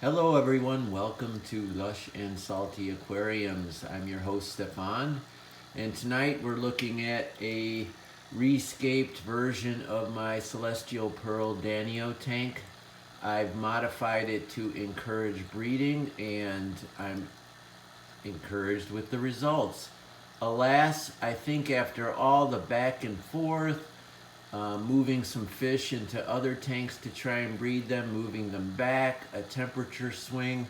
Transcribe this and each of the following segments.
Hello everyone, welcome to Lush and Salty Aquariums. I'm your host Stefan, and tonight we're looking at a rescaped version of my CelestialPearl Danios tank. I've modified it to encourage breeding, and I'm encouraged with the results. Alas, I think after all the back and forth, moving some fish into other tanks to try and breed them, moving them back, a temperature swing,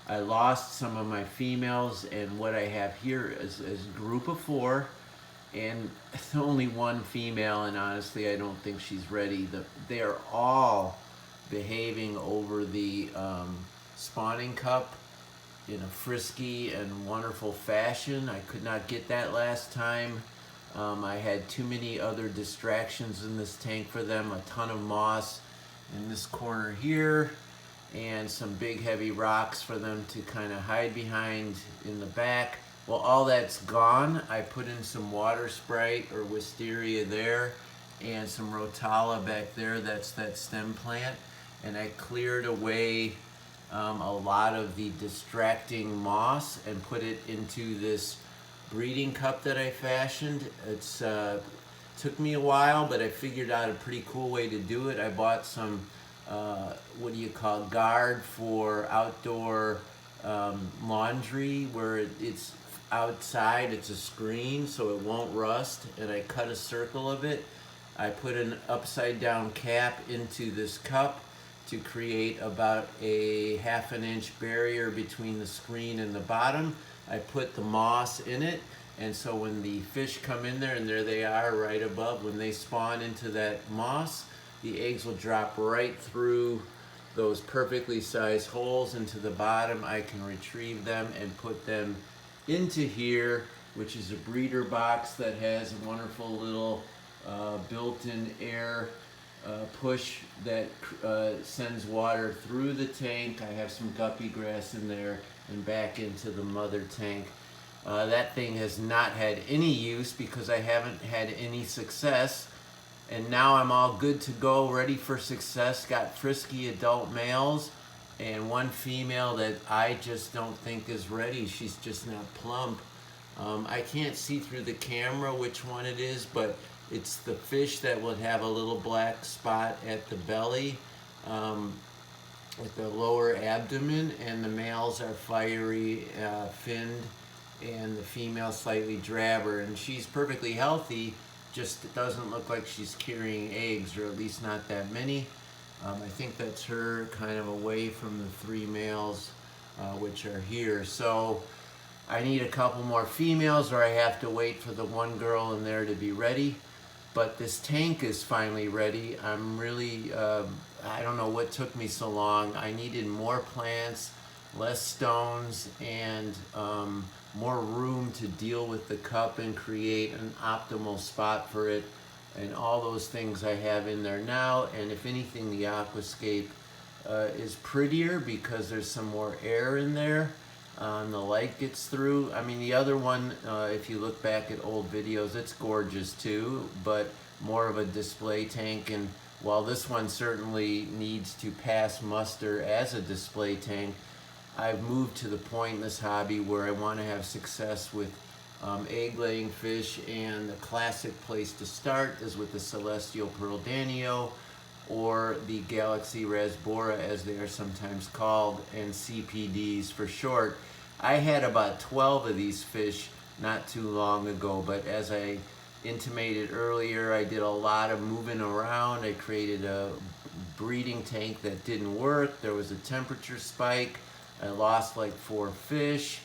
I lost some of my females, and what I have here is a group of 4, and it's only one female, and honestly I don't think she's ready. They are all behaving over the spawning cup in a frisky and wonderful fashion. I could not get that last time. I had too many other distractions in this tank for them. A ton of moss in this corner here, and some big heavy rocks for them to kind of hide behind in the back. Well, all that's gone. I put in some water sprite or wisteria there, and some rotala back there. That's that stem plant. And I cleared away a lot of the distracting moss and put it into this breeding cup that I fashioned. It's took me a while, but I figured out a pretty cool way to do it. I bought some guard for outdoor laundry, where it's outside, it's a screen so it won't rust, and I cut a circle of it. I put an upside down cap into this cup to create about a 1/2 inch barrier between the screen and the bottom. I put the moss in it, and so when the fish come in there, and there they are right above, when they spawn into that moss, the eggs will drop right through those perfectly sized holes into the bottom. I can retrieve them and put them into here, which is a breeder box that has a wonderful little built-in air push that sends water through the tank. I have some guppy grass in there and back into the mother tank. That thing has not had any use because I haven't had any success, and now I'm all good to go, ready for success. Got frisky adult males and one female that I just don't think is ready. She's just not plump. I can't see through the camera which one it is, but it's the fish that would have a little black spot at the belly, with the lower abdomen, and the males are fiery finned, and the female slightly drabber, and she's perfectly healthy, just it doesn't look like she's carrying eggs, or at least not that many. I think that's her kind of away from the 3 males which are here. So I need a couple more females, or I have to wait for the one girl in there to be ready. But this tank is finally ready. I'm really, I don't know what took me so long. I needed more plants, less stones, and more room to deal with the cup and create an optimal spot for it. And all those things I have in there now. And if anything, the aquascape is prettier because there's some more air in there. The light gets through. I mean, the other one, if you look back at old videos, it's gorgeous too, but more of a display tank. And while this one certainly needs to pass muster as a display tank, I've moved to the point in this hobby where I want to have success with egg-laying fish, and the classic place to start is with the CelestialPearl Danios, or the Galaxy Rasbora as they are sometimes called, and CPDs for short. I had about 12 of these fish not too long ago, but as I intimated earlier, I did a lot of moving around. I created a breeding tank that didn't work. There was a temperature spike. I lost like 4 fish.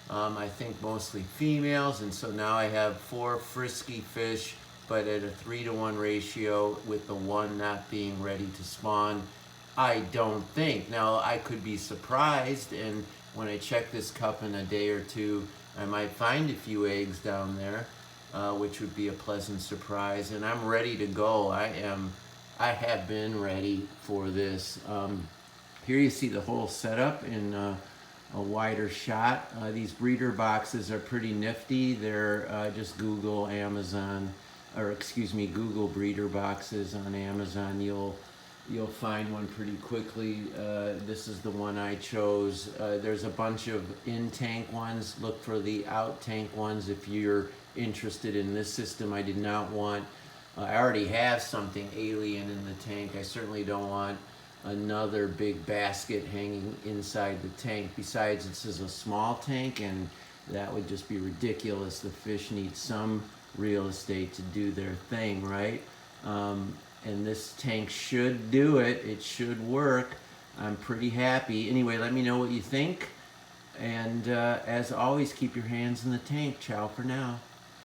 I think mostly females, and so now I have 4 frisky fish, but at a 3-to-1 ratio, with the one not being ready to spawn, I don't think. Now, I could be surprised, and when I check this cup in a day or two, I might find a few eggs down there, which would be a pleasant surprise, and I'm ready to go. I have been ready for this. Here you see the whole setup in a wider shot. These breeder boxes are pretty nifty. They're just Google Amazon, or excuse me, Google breeder boxes on Amazon. You'll you'll find one pretty quickly. This is the one I chose. There's a bunch of in-tank ones. Look for the out-tank ones if you're interested in this system. I did not want, I already have something alien in the tank. I certainly don't want another big basket hanging inside the tank. Besides, this is a small tank, and that would just be ridiculous. The fish need some real estate to do their thing, right? And this tank should do it. It should work. I'm pretty happy. Anyway, let me know what you think. And as always, keep your hands in the tank. Ciao for now.